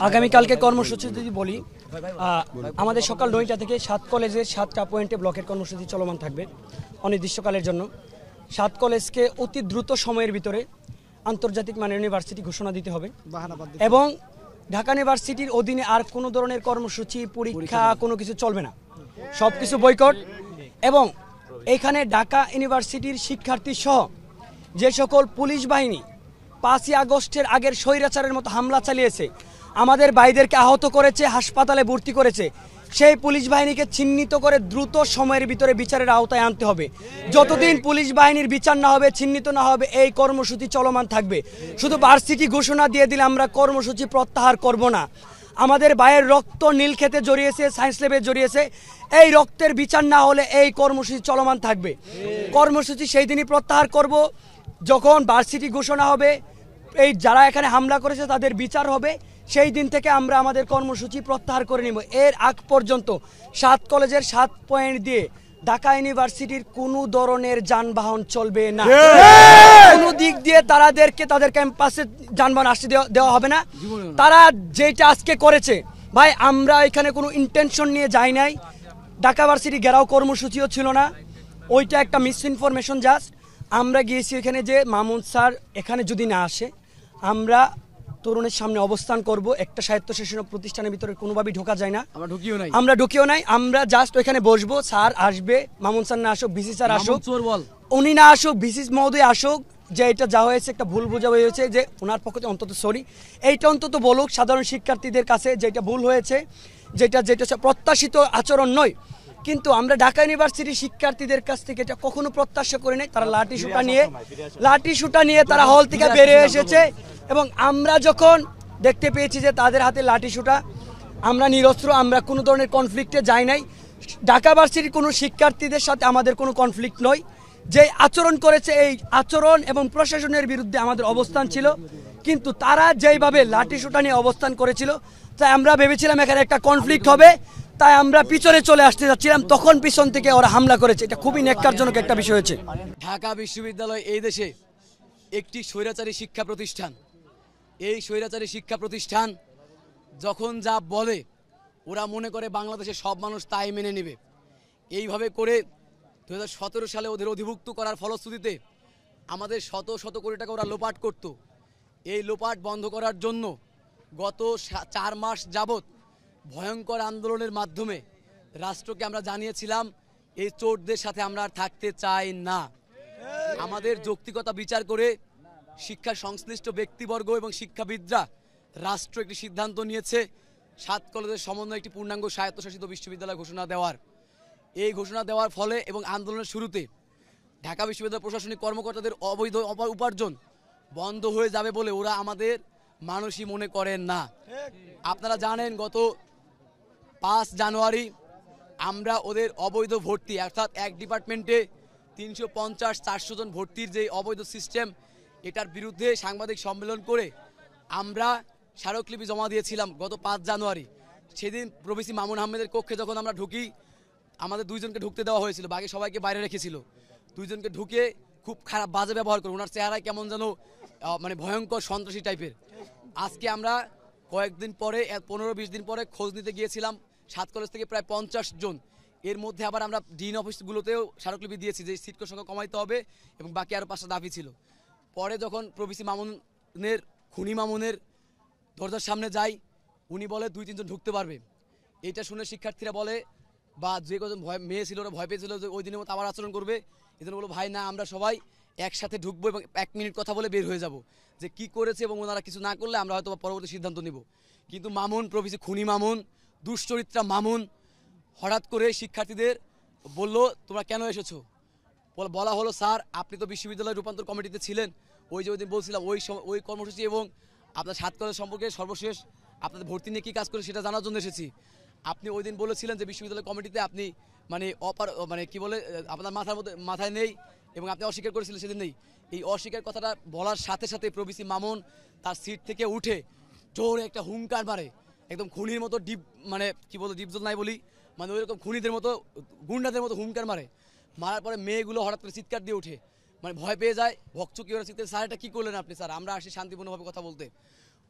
আগামীকালকে কর্মসূচি যদি বলি, আমাদের সকাল 9টা থেকে 7 কলেজের 7টা পয়েন্টে ব্লকের কর্মসূচি চলমান থাকবে অনির্দিষ্টকালের জন্য। 7 কলেজকে অতি দ্রুত সময়ের ভিতরে আন্তর্জাতিক মানের ইউনিভার্সিটি ঘোষণা দিতে হবে এবং ঢাকা ইউনিভার্সিটির অধীনে আর কোনো ধরনের কর্মসূচি, পরীক্ষা কোনো কিছু চলবে না, সব কিছু বয়কট। এবং এখানে ঢাকা ইউনিভার্সিটির শিক্ষার্থী সহ যে সকল পুলিশ বাহিনী 5ই আগস্টের আগের স্বৈরাচারের মতো হামলা চালিয়েছে, আমাদের ভাইদেরকে আহত করেছে, হাসপাতালে ভর্তি করেছে, সেই পুলিশ বাহিনীকে চিহ্নিত করে দ্রুত সময়ের ভিতরে বিচারের আওতায় আনতে হবে। যতদিন পুলিশ বাহিনীর বিচার না হবে, চিহ্নিত না হবে, এই কর্মসূচি চলমান থাকবে। শুধু ভার্সিটি ঘোষণা দিয়ে দিলে আমরা কর্মসূচি প্রত্যাহার করব না। আমাদের ভাইয়ের রক্ত নীল খেতে জড়িয়েছে, সায়েন্স ল্যাবে জড়িয়েছে, এই রক্তের বিচার না হলে এই কর্মসূচি চলমান থাকবে। কর্মসূচি সেই দিনই প্রত্যাহার করব যখন ভার্সিটি ঘোষণা হবে, এই যারা এখানে হামলা করেছে তাদের বিচার হবে, সেই দিন থেকে আমরা আমাদের কর্মসূচি প্রত্যাহার করে নিব। এর আগ পর্যন্ত 7 কলেজের 7 পয়েন্ট দিয়ে ঢাকা ইউনিভার্সিটির কোনো ধরনের যানবাহন চলবে না। কোনো দিক দিয়ে তাদের ক্যাম্পাসে যানবাহন আসতে দেওয়া হবে না। তারা যেটা আজকে করেছে, ভাই আমরা এখানে কোনো ইন্টেনশন নিয়ে যাই নাই। ঢাকা ভার্সিটি ঘেরাও কর্মসূচিও ছিল না, ওইটা একটা মিস ইনফরমেশন। জাস্ট আমরা গিয়েছি এখানে যে মামুন স্যার এখানে যদি না আসে আমরা তরুণের সামনে অবস্থান করব। একটা স্বায়ত্তশাসন প্রতিষ্ঠানের ভিতরে কোনোভাবেই ঢোকা যায় না, আমরা ঢুকিও নাই। আমরা জাস্ট ওইখানে বসবো, স্যার আসবে, মামুন স্যার না আসুক, ভিসি স্যার আসুক, উনি না আসুক, ভিসি মহোদয় আসুক, যে এটা যা হয়েছে একটা ভুল বোঝা হয়েছে, যে ওনার পক্ষে অন্তত সরি, এইটা অন্তত বলুক সাধারণ শিক্ষার্থীদের কাছে, যেটা ভুল হয়েছে, যেটা প্রত্যাশিত আচরণ নয়। কিন্তু আমরা ঢাকা ইউনিভার্সিটির শিক্ষার্থীদের কাছ থেকে এটা কখনো প্রত্যাশা করি নাই। তারা লাঠি সুটা নিয়ে তারা হল থেকে বেরিয়ে এসেছে এবং আমরা যখন দেখতে পেয়েছি যে তাদের হাতে লাঠি সুটা, আমরা নিরস্ত্র, আমরা কোনো ধরনের কনফ্লিক্টে যাই নাই। ঢাকা ভার্সিটির কোনো শিক্ষার্থীদের সাথে আমাদের কোনো কনফ্লিক্ট নয়। যে আচরণ করেছে, এই আচরণ এবং প্রশাসনের বিরুদ্ধে আমাদের অবস্থান ছিল, কিন্তু তারা যেইভাবে লাঠি সুটা নিয়ে অবস্থান করেছিল, তাই আমরা ভেবেছিলাম এখানে একটা কনফ্লিক্ট হবে, তাই আমরা পিছনে চলে আসতে যাচ্ছিলাম, তখন পিছন থেকে ওরা হামলা করেছে। এটা খুবই ন্যাক্কারজনক একটা বিষয় হয়েছে। ঢাকা বিশ্ববিদ্যালয় এই দেশে একটি স্বৈরাচারী শিক্ষা প্রতিষ্ঠান। এই স্বৈরাচারী শিক্ষা প্রতিষ্ঠান যখন যা বলে ওরা মনে করে বাংলাদেশের সব মানুষ তাই মেনে নেবে। এইভাবে করে 2017 সালে ওদের অধিভুক্ত করার ফলশ্রুতিতে আমাদের শত শত কোটি টাকা ওরা লোপাট করত। এই লোপাট বন্ধ করার জন্য গত 4 মাস যাবৎ ভয়ঙ্কর আন্দোলনের মাধ্যমে রাষ্ট্রকে আমরা জানিয়েছিলাম এই চোরদের সাথে আমরা আর থাকতে চাই না। আমাদের যৌক্তিকতা বিচার করে শিক্ষা সংশ্লিষ্ট ব্যক্তিবর্গ এবং শিক্ষাবিদরা রাষ্ট্র একটি সিদ্ধান্ত নিয়েছে 7 কলেজের সমন্বয়ে একটি পূর্ণাঙ্গ স্বায়ত্তশাসিত বিশ্ববিদ্যালয় ঘোষণা দেওয়ার। এই ঘোষণা দেওয়ার ফলে এবং আন্দোলনের শুরুতে ঢাকা বিশ্ববিদ্যালয় প্রশাসনিক কর্মকর্তাদের অবৈধ উপার্জন বন্ধ হয়ে যাবে বলে ওরা আমাদের মানুষই মনে করেন না। আপনারা জানেন গত 5 জানুয়ারি আমরা ওদের অবৈধ ভর্তি, অর্থাৎ এক ডিপার্টমেন্টে 350-400 জন ভর্তির যে অবৈধ সিস্টেম, এটার বিরুদ্ধে সাংবাদিক সম্মেলন করে আমরা স্মারকলিপি জমা দিয়েছিলাম গত 5 জানুয়ারি। সেদিন প্রভিসি মামুন আহমেদের কক্ষে যখন আমরা ঢুকি, আমাদের 2 জনকে ঢুকতে দেওয়া হয়েছিল, বাকি সবাইকে বাইরে রেখেছিল। 2 জনকে ঢুকে খুব খারাপ বাজে ব্যবহার করে, ওনার চেহারায় কেমন যেন মানে ভয়ঙ্কর সন্ত্রাসী টাইপের। আজকে আমরা কয়েকদিন পরে 15-20 দিন পরে খোঁজ নিতে গিয়েছিলাম 7 কলেজ থেকে প্রায় 50 জন। এর মধ্যে আবার আমরা ডিন অফিসগুলোতেও স্মারকলিপি দিয়েছি যে সিট সংখ্যা কমাইতে হবে এবং বাকি আরও 5টা দাবি ছিল। পরে যখন প্রভিসি মামুনের খুনি মামুনের দরজার সামনে যাই, উনি বলে 2-3 জন ঢুকতে পারবে। এইটা শুনে শিক্ষার্থীরা বলে বা যে কজন মেয়ে ছিল ওরা ভয় পেয়েছিল যে ওই দিনের মতো আবার আচরণ করবে। এই জন্য বলো ভাই না, আমরা সবাই একসাথে ঢুকবো এবং 1 মিনিট কথা বলে বের হয়ে যাব যে কি করেছে এবং ওনারা কিছু না করলে আমরা হয়তো পরবর্তী সিদ্ধান্ত নিব। কিন্তু মামুন, প্রভিসি খুনি মামুন, দুশ্চরিত্রা মামুন হঠাৎ করে শিক্ষার্থীদের বলল তোমরা কেন এসেছো। বলা হলো স্যার আপনি তো বিশ্ববিদ্যালয় রূপান্তর কমিটিতে ছিলেন, ওই যে ওই দিন বলছিলাম ওই কর্মসূচি এবং আপনার 7 কলেজ সম্পর্কে সর্বশেষ আপনাদের ভর্তি নিয়ে কী কাজ করে সেটা জানার জন্য এসেছি। আপনি ওই দিন বলেছিলেন যে বিশ্ববিদ্যালয় কমিটিতে আপনি মানে কি বলে আপনার মাথায় নেই এবং আপনি অস্বীকার করেছিলেন সেদিন নেই। এই অস্বীকার কথাটা বলার সাথে সাথে প্রভিসি মামুন তার সিট থেকে উঠে জোরে একটা হুঙ্কার মারে, একদম খুনির মতো মানে কি বলতো ডিপজল নাই বলি, মানে ওইরকম খুনিদের মতো গুন্ডাদের মতো হুঙ্কার মারার পরে মেয়েগুলো হঠাৎ করে চিৎকার দিয়ে ওঠে, মানে ভয় পেয়ে যায়, ভকচুকি ওরা চিৎকার, স্যার এটা কী করলেন আপনি, স্যার আমরা আসি শান্তিপূর্ণভাবে কথা বলতে।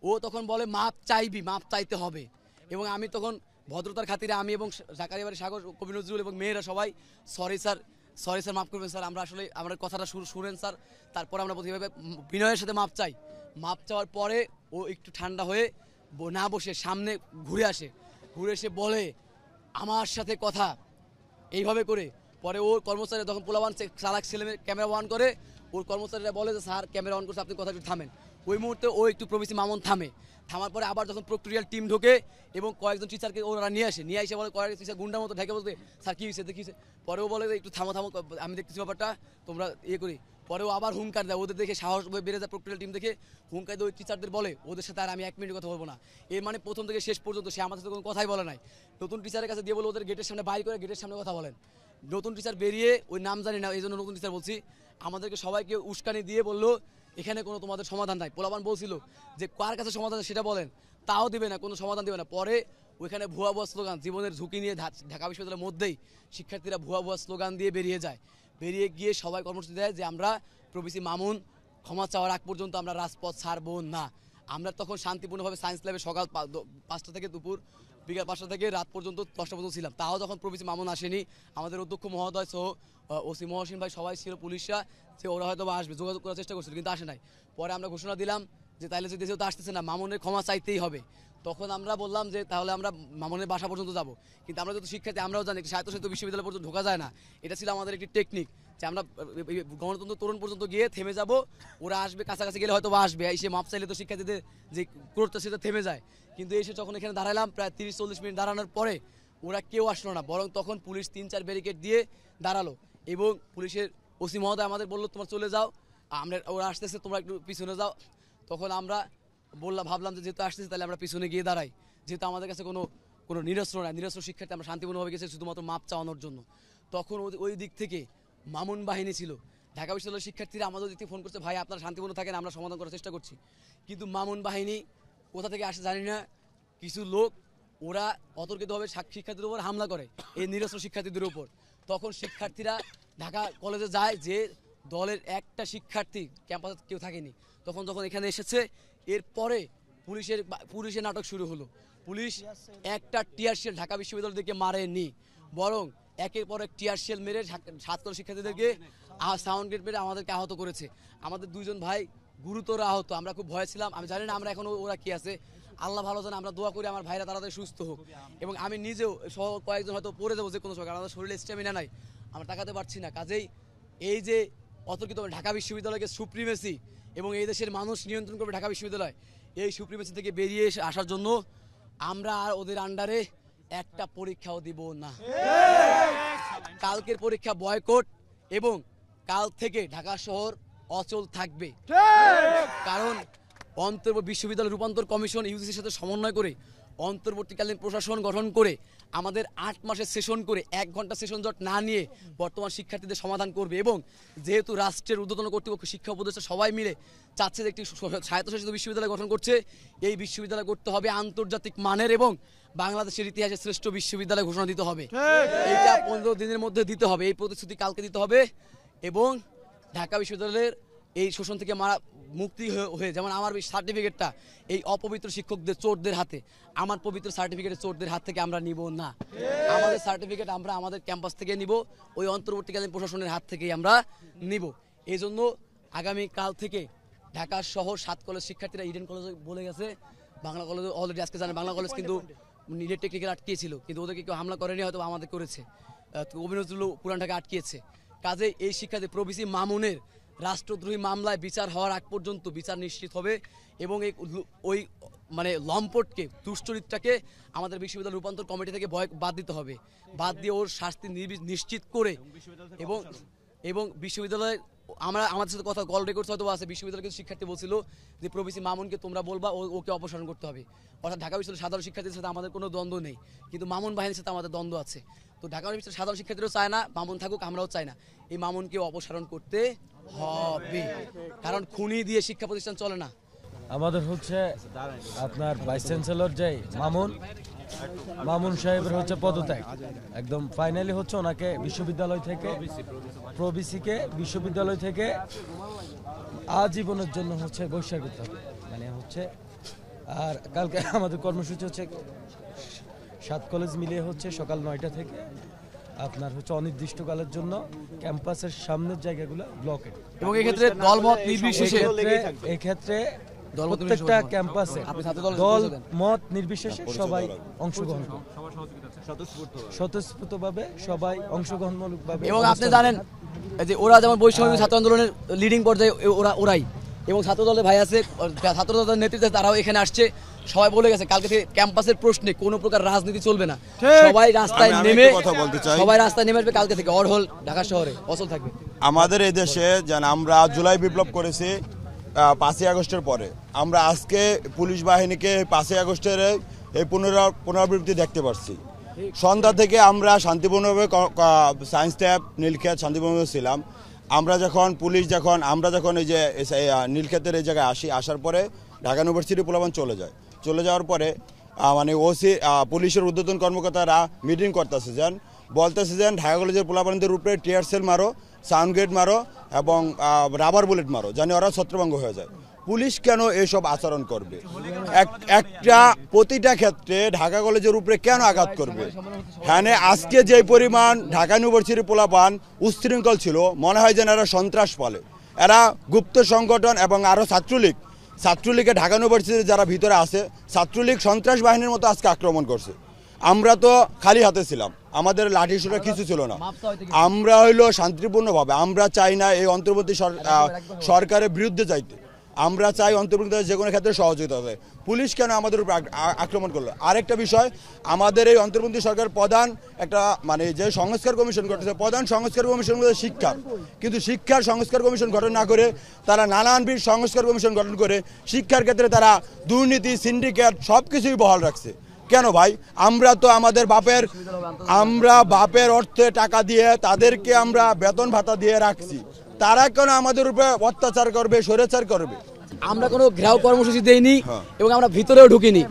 ও তখন বলে মাপ চাইবি, মাপ চাইতে হবে। এবং আমি তখন ভদ্রতার খাতিরে আমি এবং জাকারিয়া বাড়ির সাগর, কবি নজরুল এবং মেয়েরা সবাই সরি স্যার মাফ করবেন স্যার, আমরা আসলে আমার কথাটা শুনেন স্যার, তারপর আমরা প্রতিভাবে বিনয়ের সাথে মাপ চাই। মাপ চাওয়ার পরে ও একটু ঠান্ডা হয়ে না বসে সামনে ঘুরে এসে বলে আমার সাথে কথা এইভাবে করে। পরে ওর কর্মচারী তখন পোলাবান চালাক ছেলে ক্যামেরা অন করে, ওর কর্মচারীরা বলে যে স্যার ক্যামেরা অন করছে, আপনি কথা একটু থামেন। ওই মুহূর্তে ও একটু প্রবিসি মামুন থামার পরে আবার যখন প্রক্টোরিয়াল টিম ঢোকে এবং কয়েকজন টিচারকে ওরা নিয়ে এসে বলে কয়েকজন টিচার গুন্ডার মতো ঢেকে বলতে স্যার কী হয়েছে দেখিয়েছে। পরেও বলে যে একটু থামো আমি দেখতেছি ব্যাপারটা, তোমরা করি। পরেও আবার হুঙ্কার দেয়, ওদের দেখে সাহস বেড়ে যায়, প্রক্টোরিয়াল টিম দেখে হুঙ্কার দিয়ে ওই টিচারদের বলে ওদের সাথে আর আমি 1 মিনিট কথা বলবো না। এর মানে প্রথম থেকে শেষ পর্যন্ত সে আমাদের সাথে কোনো কথাই বলে নাই। নতুন টিচারের কাছে দিয়ে বলে ওদের গেটের সামনে বাইর করে গেটের সামনে কথা বলেন। নতুন টিচার বেরিয়ে ওই নাম জানি না, এই জন্য নতুন টিচার বলছি, আমাদেরকে সবাইকে উস্কানি দিয়ে বললো এখানে কোনো তোমাদের সমাধান নাই। পোলাপান বলছিল যে কার কাছে সমাধান সেটা বলেন, তাও দিবে না, কোনো সমাধান দিবে না। পরে ওইখানে ভুয়া স্লোগান, জীবনের ঝুঁকি নিয়ে ঢাকা বিশ্ববিদ্যালয়ের মধ্যেই শিক্ষার্থীরা ভুয়া স্লোগান দিয়ে বেরিয়ে গিয়ে সবাই কর্মসূচি দেয় যে আমরা প্রবিসি মামুন ক্ষমা চাওয়ার আগ পর্যন্ত আমরা রাজপথ ছাড়বো না। আমরা তখন শান্তিপূর্ণভাবে সায়েন্স ল্যাবে সকাল 5টা থেকে দুপুর বিকাল 5টা থেকে রাত পর্যন্ত 10টা পর্যন্ত ছিলাম। তাও যখন প্রবিসি মামুন আসেনি, আমাদের অধ্যক্ষ মহোদয় সহ ওসি মহসিন ভাই সবাই ছিল, পুলিশরা, যে ওরা হয়তো আসবে, যোগাযোগ করার চেষ্টা করছিল কিন্তু আসে নাই। পরে আমরা ঘোষণা দিলাম যে তাইলে যদি দেশেও তো আসতেছে না, মামুনের ক্ষমা চাইতেই হবে। তখন আমরা বললাম যে তাহলে আমরা মামুনের বাসা পর্যন্ত যাব। কিন্তু আমরা যেহেতু শিক্ষার্থী, আমরাও জানি স্বায়ত্তশাসিত বিশ্ববিদ্যালয় পর্যন্ত ঢোকা যায় না। এটা ছিল আমাদের একটি টেকনিক যে আমরা গণতন্ত্র তরুণ পর্যন্ত গিয়ে থেমে যাব, ওরা আসবে, কাছাকাছি গেলে হয়তো আসবে, এসে মাপ চাইলে তো শিক্ষার্থীদের যে ক্রোধটা সেটা থেমে যায়। কিন্তু এসে যখন এখানে দাঁড়ালাম প্রায় 30-40 মিনিট দাঁড়ানোর পরে ওরা কেউ আসলো না, বরং তখন পুলিশ 3-4 ব্যারিকেড দিয়ে দাঁড়ালো এবং পুলিশের ওসি মহোদয় আমাদের বললো তোমরা চলে যাও, ওরা আসতেছে, তোমরা একটু পিছনে যাও। তখন আমরা ভাবলাম যে যেহেতু আসতেছে তাহলে আমরা পিছনে গিয়ে দাঁড়াই, যেহেতু আমাদের কাছে কোনো নিরস্ত্র নাই, নিরস্ত্র শিক্ষার্থী, আমরা শান্তিপূর্ণভাবে গেছি শুধুমাত্র মাপ চাওয়ানোর জন্য। তখন ওই দিক থেকে মামুন বাহিনী ছিল, ঢাকা বিশ্ববিদ্যালয়ের শিক্ষার্থীরা আমাদের দিক থেকে ফোন করছে, ভাই আপনারা শান্তিপূর্ণ থাকেন, আমরা সমাধান করার চেষ্টা করছি। কিন্তু মামুন বাহিনী কোথা থেকে আসে জানি না, কিছু লোক ওরা অতর্কিতভাবে শিক্ষার্থীদের উপর হামলা করে, এই নিরস্ত্র শিক্ষার্থীদের উপর। তখন শিক্ষার্থীরা ঢাকা কলেজে যায়, যে দলের একটা শিক্ষার্থী ক্যাম্পাসে কেউ থাকেনি। তখন যখন এখানে এসেছে, এরপরে পুলিশের নাটক শুরু হলো। পুলিশ একটা টিয়ার শেল ঢাকা বিশ্ববিদ্যালয়কে মারেনি, বরং একের পর এক টিয়ার শেল মেরে ছাত্র শিক্ষার্থীদেরকে সাউন্ড গেট মেরে আমাদেরকে আহত করেছে। আমাদের 2 জন ভাই গুরুতর আহত, আমরা খুব ভয় ছিলাম। আমি জানি না আমরা এখন ওরা কি আছে, আল্লাহ ভালো জানে, আমরা দোয়া করি আমার ভাইরা তাড়াতাড়ি সুস্থ হোক। এবং আমি নিজেও সহ কয়েকজন হয়তো পড়ে যাবো যে কোনো সময়, কারণ আমাদের শরীরে স্ট্যামিনা নাই, আমরা তাকাতে পারছি না। কাজেই এই যে অতর্কিত ঢাকা বিশ্ববিদ্যালয়কে সুপ্রিমেসি এবং এই দেশের মানুষ নিয়ন্ত্রণ করবে ঢাকা বিশ্ববিদ্যালয়, এই সুপ্রিমেসি থেকে বেরিয়ে আসার জন্য আমরা আর ওদের আন্ডারে একটা পরীক্ষাও দিব না। কালকের পরীক্ষা বয়কট এবং কাল থেকে ঢাকা শহর অচল থাকবে। কারণ বিশ্ববিদ্যালয় রূপান্তর কমিশন ইউজিসির সাথে সমন্বয় করে অন্তর্বর্তীকালীন প্রশাসন গঠন করে আমাদের 8 মাসের সেশন করে 1 ঘন্টা সেশন জট না নিয়ে বর্তমান শিক্ষার্থীদের সমাধান করবে। এবং যেহেতু রাষ্ট্রের ঊর্ধ্বতন কর্তৃপক্ষ, শিক্ষা উপদেষ্টা সবাই মিলে চাচ্ছে যে একটি স্বায়ত্তশাসিত বিশ্ববিদ্যালয় গঠন করছে, এই বিশ্ববিদ্যালয় করতে হবে আন্তর্জাতিক মানের এবং বাংলাদেশের ইতিহাসে শ্রেষ্ঠ বিশ্ববিদ্যালয় ঘোষণা দিতে হবে। এইটা 15 দিনের মধ্যে দিতে হবে, এই প্রতিশ্রুতি কালকে দিতে হবে। এবং ঢাকা বিশ্ববিদ্যালয়ের এই শোষণ থেকে মুক্তি হয়ে, যেমন আমার সার্টিফিকেটটা এই অপবিত্র শিক্ষকদের, চোরদের হাতে, আমার পবিত্র সার্টিফিকেটের চোরদের হাত থেকে আমরা নিব না। আমাদের সার্টিফিকেট আমরা আমাদের ক্যাম্পাস থেকে নিব, ওই অন্তর্বর্তীকালীন প্রশাসনের হাত থেকেই আমরা নিব। এই জন্য আগামী কাল থেকে ঢাকা শহর 7 কলেজ শিক্ষার্থীরা ইডেন কলেজে বলে গেছে, বাংলা কলেজে অলরেডি আজকে জানে, বাংলা কলেজ কিন্তু নিটের টেকনিক্যাল আটকিয়েছিল, কিন্তু ওদেরকে কেউ হামলা করেনি, হয়তো আমাদের করেছে, কবি নজরুল পুরান ঢাকা আটকিয়েছে। কাজে এই শিক্ষার্থী প্রবিসি মামুনের রাষ্ট্রদ্রোহী মামলায় বিচার হওয়ার আগ পর্যন্ত বিচার নিশ্চিত হবে এবং ওই লম্পটকে, দুশ্চরিত্রকে আমাদের বিশ্ববিদ্যালয় রূপান্তর কমিটি থেকে বাদ দিতে হবে, বাদ দিয়ে ওর শাস্তি নিশ্চিত করে এবং বিশ্ববিদ্যালয়ে আমাদের সাথে কথা কল রেকর্ডস হয়তো আছে, বিশ্ববিদ্যালয়ের কিছু শিক্ষার্থী বলছিল যে প্রবিসি মামুনকে তোমরা বলবা ওকে অপসারণ করতে হবে। অর্থাৎ ঢাকা বিশ্ববিদ্যালয়ের সাধারণ শিক্ষার্থীদের সাথে আমাদের কোনো দ্বন্দ্ব নেই, কিন্তু মামুন বাহিনীর সাথে আমাদের দ্বন্দ্ব আছে। তো ঢাকা বিশ্ববিদ্যালয়ের সাধারণ শিক্ষার্থীরাও চায় না মামুন থাকুক, আমরাও চাই না, এই মামুনকে অপসারণ করতে হবে, কারণ খুনি দিয়ে শিক্ষা প্রতিষ্ঠান চলে না। আমাদের হচ্ছে আপনার ভাইস চ্যান্সেলর যে মামুন সাহেবের হচ্ছে পদত্যাগ, একদম ফাইনালি হচ্ছে ওনাকে বিশ্ববিদ্যালয় থেকে, প্রবিসিকে বিশ্ববিদ্যালয় থেকে আজীবনের জন্য হচ্ছে বহিষ্কার করতে হবে। মানে হচ্ছে আর কালকে আমাদের কর্মসূচি হচ্ছে 7 কলেজ মিলিয়ে হচ্ছে সকাল 9টা থেকে আপনার হচ্ছে অনির্দিষ্টকালের জন্য ক্যাম্পাসের সামনের জায়গাগুলো ব্লকেড। এবং এক্ষেত্রে দলমত নির্বিশেষে এক্ষেত্রে দলমত প্রত্যেকটা নির্বিশেষে ক্যাম্পাসে আপনি ছাত্র দল দল পরিচয় দেন। মত নির্বিশেষে সবাই অংশগ্রহণ করে স্বতঃস্ফূর্তভাবে সবাই অংশগ্রহণমূলকভাবে এবং আপনি জানেন এই যে ওরা যেমন বৈষম্য ছাত্র আন্দোলনের লিডিং পর্যায়ে ওরাই এবং ছাত্র দলের ভাই আছে, ছাত্র দলের নেতৃত্বে তারাও এখানে আসছে। সবাই বলে গেছে কালকে থেকে ক্যাম্পাসের প্রশ্নে কোনো প্রকার রাজনীতি চলবে না, সবাই রাস্তায় নেমে আসবে কালকে থেকে অরহল ঢাকা শহরে অচল থাকবে। আমাদের এই দেশে যেন আমরা জুলাই বিপ্লব করেছি 5ই আগস্টের পরে, আমরা আজকে পুলিশ বাহিনীকে 5ই আগস্টের এই পুনরাবৃত্তি দেখতে পাচ্ছি। সন্ধ্যা থেকে আমরা শান্তিপূর্ণভাবে সায়েন্স ট্যাব নীলক্ষেত শান্তিপূর্ণভাবে ছিলাম। আমরা যখন এই যে নীলক্ষেতের এই জায়গায় আসার পরে ঢাকা ইউনিভার্সিটি পোলাপান চলে যাওয়ার পরে মানে ওসি পুলিশের ঊর্ধ্বতন কর্মকর্তারা মিটিং বলতেছে যেন ঢাকা কলেজের পোলাপানদের উপরে টিয়ার সেল মারো, সাউন্ড গ্রেড মারো এবং রাবার বুলেট মারো, জানি ওরা ছত্রভঙ্গ হয়ে যায়। পুলিশ কেন এসব আচরণ করবে? প্রতিটা ক্ষেত্রে ঢাকা কলেজের উপরে কেন আঘাত করবে? হ্যাঁ, আজকে যে পরিমাণ ঢাকা ইউনিভার্সিটির পোলাপান উচ্ছৃঙ্খল ছিল, মনে হয় যেন এরা সন্ত্রাস পালে, এরা গুপ্ত সংগঠন এবং আরও ছাত্রলীগে ঢাকা ইউনিভার্সিটির যারা ভিতরে আছে ছাত্রলীগ সন্ত্রাস বাহিনীর মতো আজকে আক্রমণ করছে। আমরা তো খালি হাতে ছিলাম, আমাদের লাঠি সোটা কিছু ছিল না, আমরা হইলো শান্তিপূর্ণভাবে, আমরা চাই না এই অন্তর্বর্তী সরকারের বিরুদ্ধে যাইতে, আমরা চাই অন্তর্বর্তী যে কোনো ক্ষেত্রে সহযোগিতা হবে। পুলিশ কেন আমাদের উপর আক্রমণ করলো? আরেকটা বিষয়, আমাদের এই অন্তর্বর্তী সরকার প্রধান একটা মানে যে সংস্কার কমিশন করতেছে, প্রধান সংস্কার কমিশন মধ্যে কিন্তু শিক্ষার সংস্কার কমিশন গঠন না করে তারা নানানবিধ সংস্কার কমিশন গঠন করে শিক্ষার ক্ষেত্রে তারা দুর্নীতি, সিন্ডিকেট সব কিছুই বহাল রাখছে। কেন ভাই? আমরা তো আমাদের বাপের অর্থে টাকা দিয়ে তাদেরকে আমরা বেতন ভাতা দিয়ে রাখছি, তারা কেন আমাদের উপরে অত্যাচার করবে, স্বৈরাচার করবে? আমরা কোনো ঘেরাও কর্মসূচি দেইনি এবং আমরা ভিতরেও ঢুকিনি।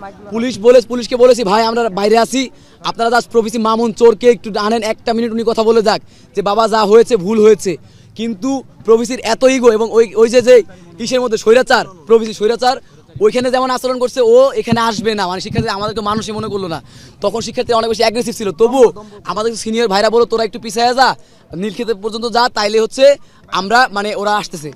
পুলিশকে বলেছি ভাই আমরা বাইরে আছি, আপনারা জাস্ট প্রভিসি মামুন চোরকে একটু আনেন, 1 মিনিট উনি কথা বলে যাক যে বাবা যা হয়েছে ভুল হয়েছে। কিন্তু প্রভিসির এত ইগো এবং ওই যে ইসের মধ্যে স্বৈরাচার ওইখানে যেমন আচরণ করছে, ও এখানে আসবে না, মানে শিক্ষার্থী আমাদেরকে মানুষই মনে করলো না। তখন শিক্ষার্থী অনেক বেশি অ্যাগ্রেসিভ ছিল, তবুও আমাদের সিনিয়র ভাইরা বলো তোরা একটু পিছিয়ে যা, নীলক্ষেত পর্যন্ত যা, তাইলে হচ্ছে আমরা মানে ওরা আসতেছে।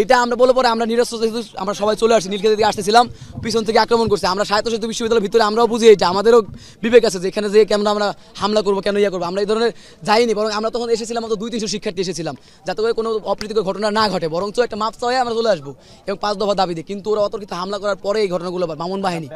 এটা আমরা বলে পরে আমরা নিরস্ত্র যেহেতু আমরা সবাই চলে আসছি, নীলক্ষেত দিকে আসতেছিলাম, পিছন থেকে আক্রমণ করছে। আমরা স্বায়ত্তশাসিত বিশ্ববিদ্যালয়ের ভিতরে আমরাও বুঝি এটা, আমাদেরও বিবেক আছে যে এখানে যে কেন আমরা হামলা করবো, কেন করবো, আমরা এই ধরনের যাইনি। বরং আমরা তখন এসেছিলাম তো 200-300 শিক্ষার্থী এসেছিলাম, যাতে করে কোনো অপ্রীতিকর ঘটনা না ঘটে, বরঞ্চ একটা মাপ চাওয়ায় আমরা চলে আসবো এবং 5 দফা দাবি দিই। কিন্তু ওরা অতর্কিত হামলা করার পরে এই ঘটনাগুলো মামুন বাহিনী